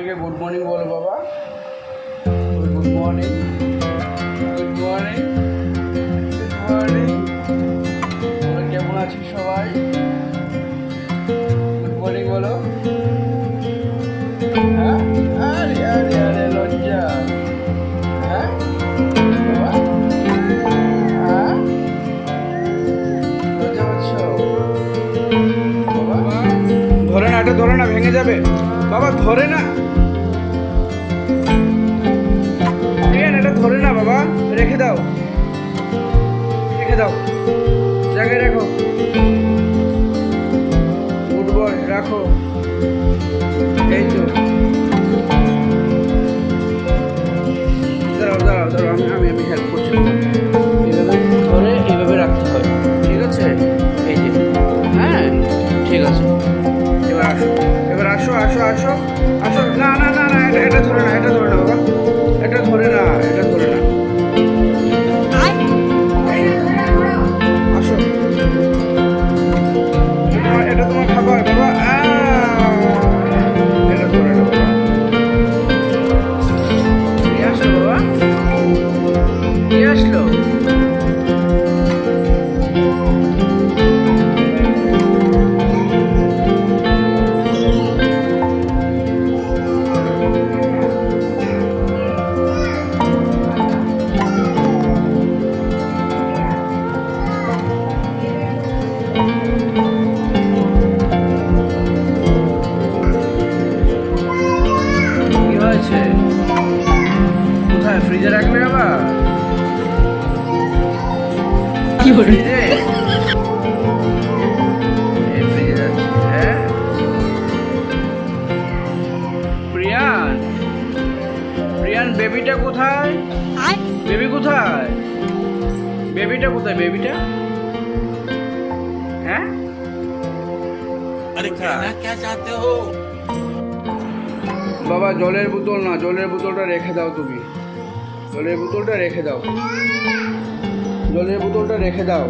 সবাইকে good morning বলো বাবা। Good morning, good morning, good morning. তোমরা কেমন আছিস সবাই? গুড মর্নিং বলো। হ্যাঁ, আরে আরে আরে লজ্জা। হ্যাঁ বাবা, হ্যাঁ লজ্জা পাচ্ছ বাবা? ধরে না, এটা ধরে না, ভেঙে যাবে বাবা, ধরে না। এটা ধরে না বাবা, রেখে দাও, রেখে দাও, জায়গায় রাখো। গুড বয়, রাখো। এই তো, দাঁড়াও দাঁড়াও দাঁড়াও, আমি আমি হেল্প করছি। এইভাবে ধরে এইভাবে রাখতে হয়, ঠিক আছে? এই যে, হ্যাঁ ঠিক আছে। এবার আসো, এবার আসো আসো আসো আসো। না না না না, এটা ধরে না, এটা ধরে না বাবা, এটা ধরে না, এটা ধরে না। আসো, এটা তোমার খাবার বাবা। এটা ধরে না বাবা। নিয়ে আসলো বাবা, নিয়ে আসলো। কোথায় ফ্রিজে রাখবে আবার? কি করে ফ্রিজে রাখছি। হ্যাঁ প্রিয়ান, প্রিয়ান বেবিটা কোথায়? বেবি কোথায়? বেবিটা কোথায়? বেবিটা হ্যাঁ, अरे कहना क्या चाहते हो? বাবা জলের বোতল না, জলের বোতলটা রেখে দাও তুমি, জলের বোতলটা রেখে দাও, জলের বোতলটা রেখে দাও।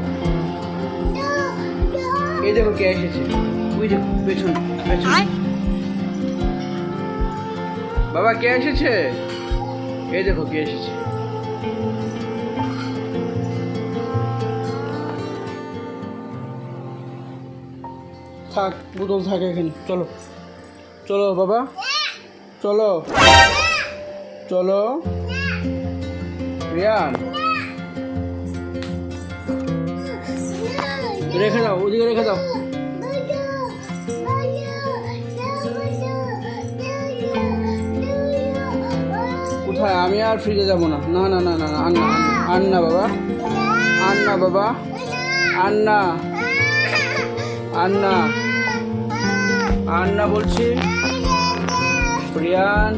এই দেখো কে এসেছে, ওই দেখো পেছন পেছন। বাবা কে এসেছে? এই দেখো কে এসেছে। থাক, বোতল থাকে এখানে। চলো চলো বাবা, চলো চলো। রিয়ান রেখে দাও, ওদিকে রেখে দাও। কোথায়? আমি আর ফ্রিজে যাবো না। না না না না না, আন্না আন্না বাবা, আন্না বাবা, আন্না আন্না আন্না বলছি। প্রিয়ান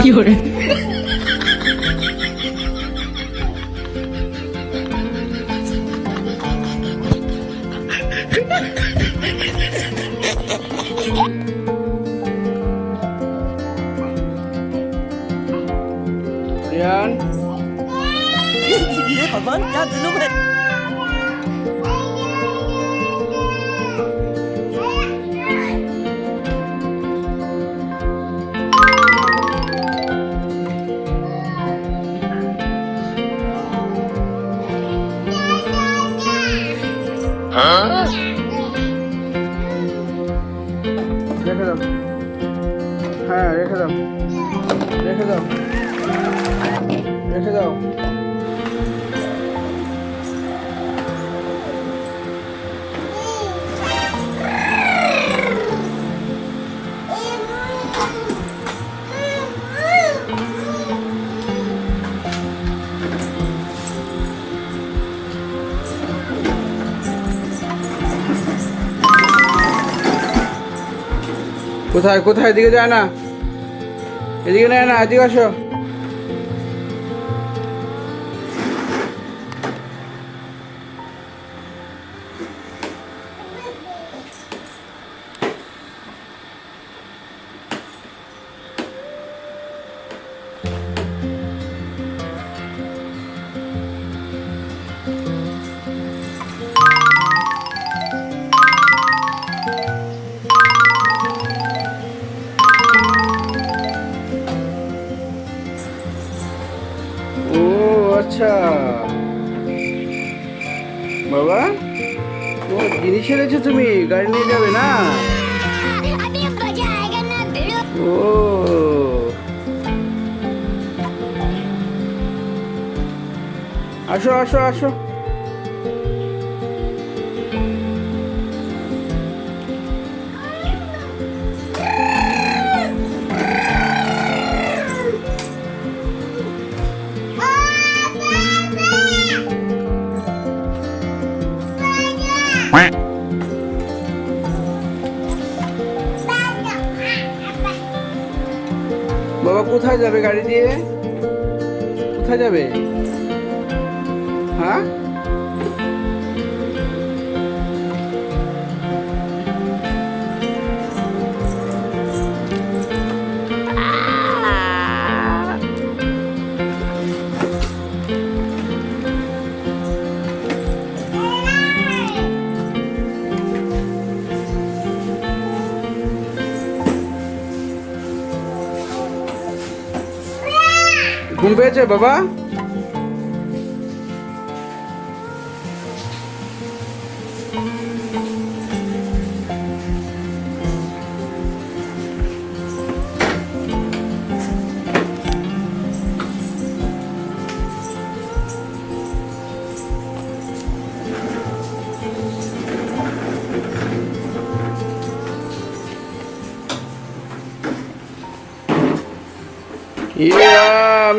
কি করে प्रियान ये भगवान क्या जुलुम है? রেখে দাও, হ্যাঁ রেখে দাও, রেখে দাও, রেখে দাও। কোথায় কোথায়? এদিকে যায় না, এদিকে নেয় না, এদিকে আসো। আচ্ছা বাবা, ও জিনিস এনেছো তুমি, গাড়ি নিয়ে যাবে না? अभी मजा आएगा ना भिड़ो। ও আসো আসো আসো। বাবা কোথায় যাবে গাড়ি দিয়ে? কোথায় যাবে? হ্যাঁ ঘুম পেয়েছে বাবা?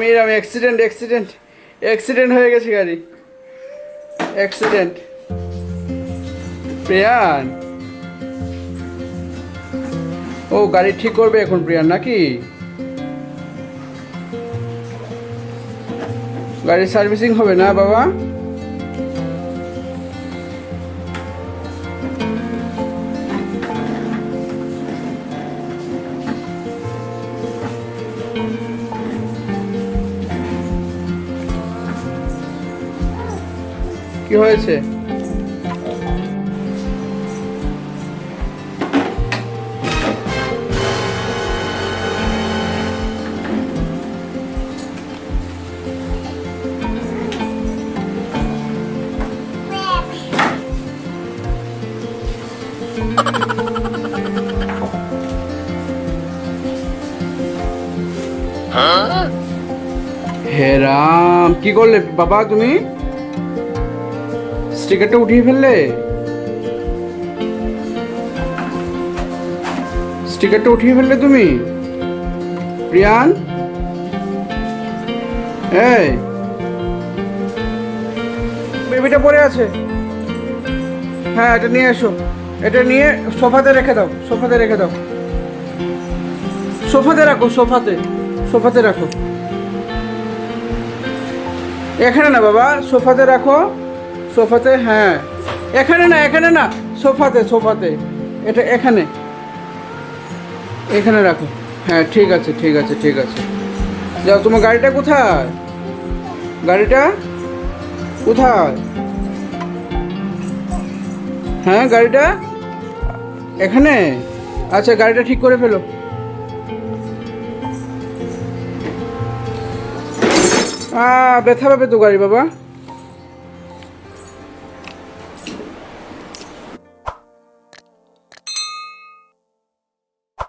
মিরাম, অ্যাক্সিডেন্ট অ্যাক্সিডেন্ট অ্যাক্সিডেন্ট হয়ে গেছে, গাড়ি অ্যাক্সিডেন্ট। প্রিয়ান, ও গাড়ি ঠিক করবে এখন প্রিয়ান নাকি? গাড়ির সার্ভিসিং হবে না বাবা? কি হয়েছে? হে রাম, কি করলে বাবা তুমি? স্টিকারটা উঠিয়ে ফেললে? স্টিকারটা উঠিয়ে ফেললে তুমি? প্রিয়ান, এই বেবিটা পড়ে আছে। হ্যাঁ, এটা নিয়ে এসো, এটা নিয়ে সোফাতে রেখে দাও, সোফাতে রেখে দাও, সোফাতে রাখো, সোফাতে সোফাতে রাখো। এখানে না বাবা, সোফাতে রাখো, সোফাতে। হ্যাঁ, এখানে না, এখানে না, সোফাতে সোফাতে, এটা এখানে, এখানে রাখো। হ্যাঁ ঠিক আছে ঠিক আছে ঠিক আছে। যাও, তোমার গাড়িটা কোথায়? গাড়িটা কোথায়? হ্যাঁ, গাড়িটা এখানে। আচ্ছা, গাড়িটা ঠিক করে ফেলো। ব্যথা পাবে তো গাড়ি বাবা।